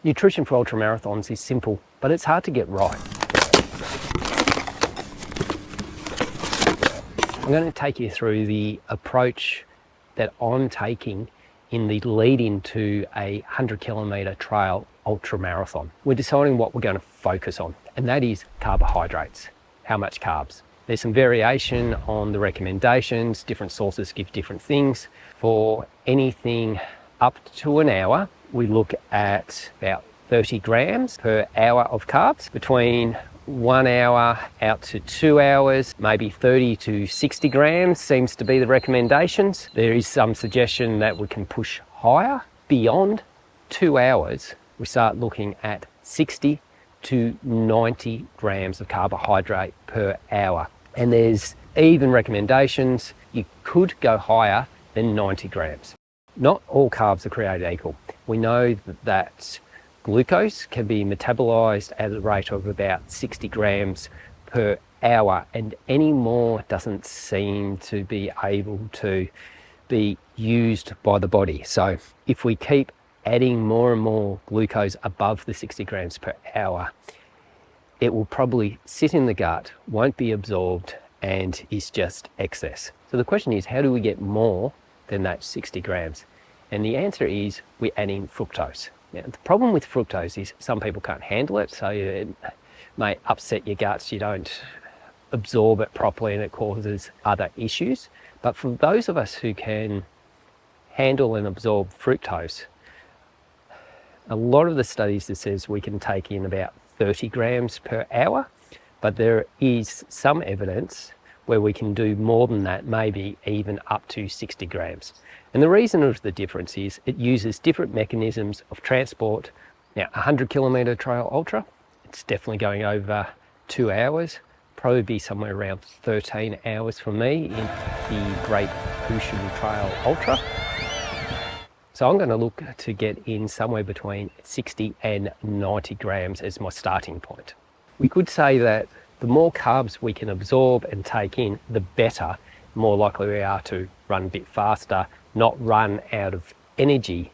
Nutrition for ultramarathons is simple, but it's hard to get right. I'm going to take you through the approach that I'm taking in the lead into a 100-kilometre trail ultramarathon. We're deciding what we're going to focus on, and that is carbohydrates. How much carbs? There's some variation on the recommendations. Different sources give different things. For anything up to an hour, we look at about 30 grams per hour of carbs. Between 1 hour out to 2 hours, maybe 30 to 60 grams seems to be the recommendations. There is some suggestion that we can push higher. Beyond 2 hours, we start looking at 60 to 90 grams of carbohydrate per hour. And there's even recommendations you could go higher than 90 grams. Not all carbs are created equal. We know that glucose can be metabolized at a rate of about 60 grams per hour, and any more doesn't seem to be able to be used by the body. So if we keep adding more and more glucose above the 60 grams per hour, it will probably sit in the gut, won't be absorbed, and is just excess. So the question is, how do we get more than that 60 grams? And the answer is we're adding fructose. Now, the problem with fructose is some people can't handle it, so it may upset your guts, you don't absorb it properly, and it causes other issues. But for those of us who can handle and absorb fructose, a lot of the studies that says we can take in about 30 grams per hour, but there is some evidence where we can do more than that, maybe even up to 60 grams. And the reason of the difference is it uses different mechanisms of transport. Now, a 100-kilometre trail ultra, it's definitely going over 2 hours, probably be somewhere around 13 hours for me in the Great Ocean Trail Ultra. So I'm going to look to get in somewhere between 60 and 90 grams as my starting point. We could say that the more carbs we can absorb and take in, the better. The more likely we are to run a bit faster, not run out of energy.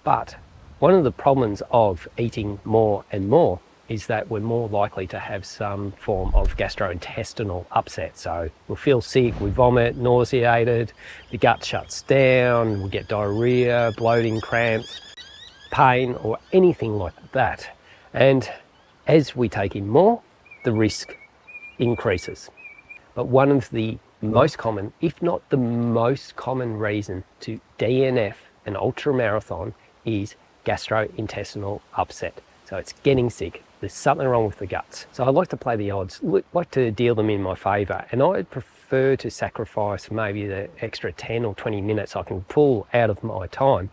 But one of the problems of eating more and more is that we're more likely to have some form of gastrointestinal upset. So we'll feel sick, we vomit, nauseated, the gut shuts down, we get diarrhea, bloating, cramps, pain, or anything like that. And as we take in more, the risk increases. But one of the most common, if not the most common reason to DNF an ultramarathon is gastrointestinal upset. So it's getting sick. There's something wrong with the guts. So I like to play the odds, like to deal them in my favour, and I'd prefer to sacrifice maybe the extra 10 or 20 minutes I can pull out of my time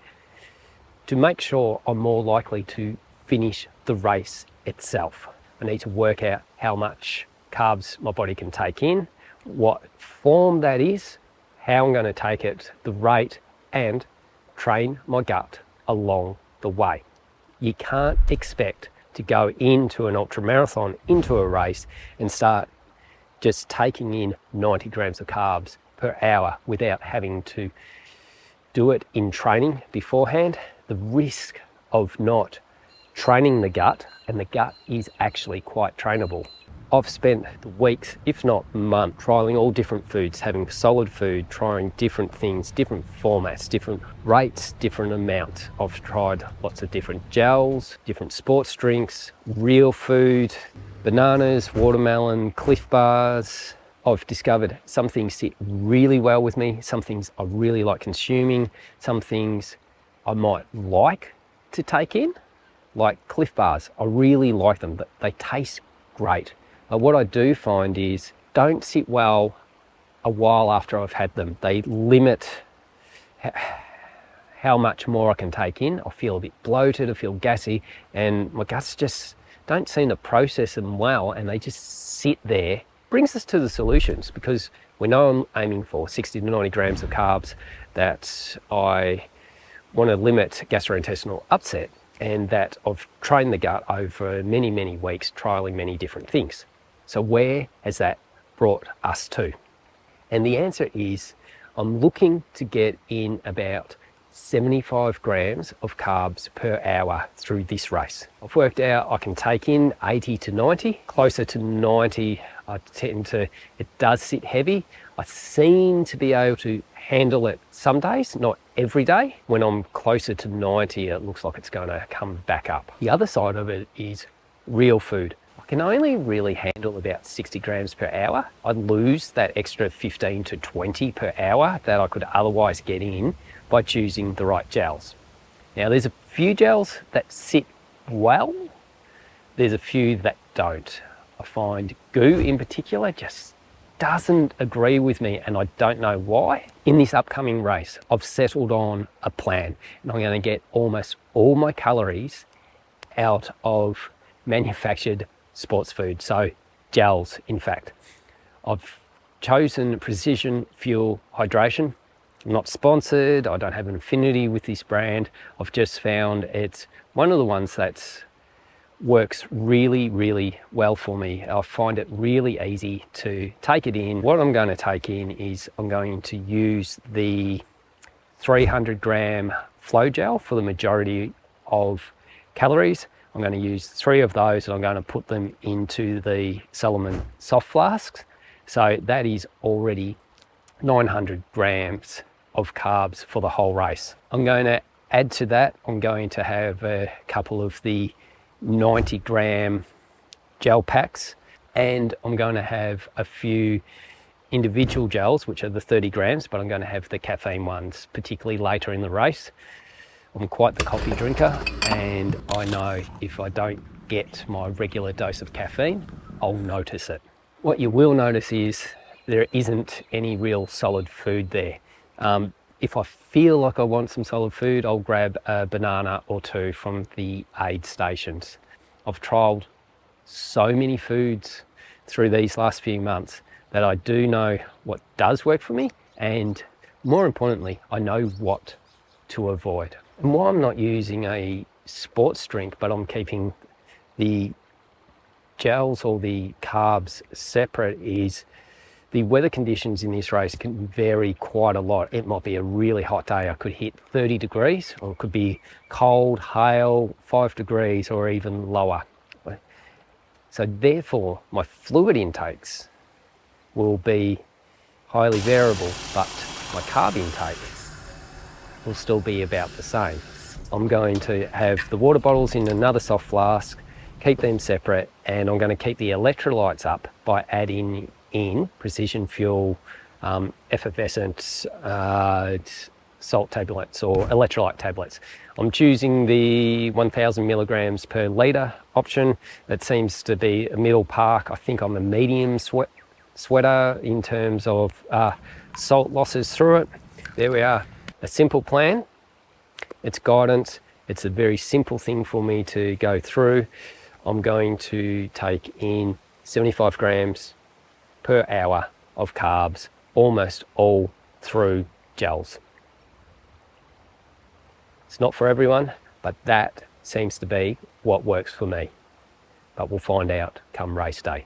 to make sure I'm more likely to finish the race itself. I need to work out how much carbs my body can take in, what form that is, how I'm going to take it, the rate, and train my gut along the way. You can't expect to go into an ultramarathon, into a race, and start just taking in 90 grams of carbs per hour without having to do it in training beforehand. The risk of not training the gut, and the gut is actually quite trainable. I've spent the weeks, if not months, trialing all different foods, having solid food, trying different things, different formats, different rates, different amounts. I've tried lots of different gels, different sports drinks, real food, bananas, watermelon, Cliff Bars. I've discovered some things sit really well with me, some things I really like consuming, some things I might like to take in, like Cliff Bars. I really like them, but they taste great. What I do find is don't sit well a while after I've had them. They limit how much more I can take in. I feel a bit bloated, I feel gassy, and my guts just don't seem to process them well, and they just sit there. Brings us to the solutions, because we know I'm aiming for 60 to 90 grams of carbs, that I want to limit gastrointestinal upset, and that I've trained the gut over many, many weeks, trialing many different things. So where has that brought us to? And the answer is I'm looking to get in about 75 grams of carbs per hour through this race. I've worked out I can take in 80 to 90, closer to 90. It does sit heavy. I seem to be able to handle it some days, not every day. When I'm closer to 90, it looks like it's going to come back up. The other side of it is real food. I can only really handle about 60 grams per hour. I'd lose that extra 15 to 20 per hour that I could otherwise get in by choosing the right gels. Now, there's a few gels that sit well. There's a few that don't. I find goo in particular just doesn't agree with me, and I don't know why. In this upcoming race, I've settled on a plan, and I'm going to get almost all my calories out of manufactured sports food, so gels in fact. I've chosen Precision Fuel Hydration. I'm not sponsored, I don't have an affinity with this brand. I've just found it's one of the ones that works really, really well for me. I find it really easy to take it in. What I'm going to take in is I'm going to use the 300 gram flow gel for the majority of calories. I'm going to use 3 of those, and I'm going to put them into the Solomon soft flasks. So that is already 900 grams of carbs for the whole race. I'm going to add to that, I'm going to have a couple of the 90 gram gel packs, and I'm going to have a few individual gels, which are the 30 grams, but I'm going to have the caffeine ones, particularly later in the race. I'm quite the coffee drinker, and I know if I don't get my regular dose of caffeine, I'll notice it. What you will notice is there isn't any real solid food there. If I feel like I want some solid food, I'll grab a banana or 2 from the aid stations. I've trialled so many foods through these last few months that I do know what does work for me, and more importantly, I know what to avoid. And why I'm not using a sports drink, but I'm keeping the gels or the carbs separate, is the weather conditions in this race can vary quite a lot. It might be a really hot day. I could hit 30 degrees, or it could be cold, hail, 5 degrees, or even lower. So therefore, my fluid intakes will be highly variable, but my carb intake will still be about the same. I'm going to have the water bottles in another soft flask, keep them separate, and I'm going to keep the electrolytes up by adding in Precision Fuel effervescent salt tablets or electrolyte tablets. I'm choosing the 1000 milligrams per litre option. That seems to be a middle park. I think I'm a medium sweater in terms of salt losses through it. There we are. A simple plan, it's guidance, it's a very simple thing for me to go through. I'm going to take in 75 grams per hour of carbs, almost all through gels. It's not for everyone, but that seems to be what works for me. But we'll find out come race day.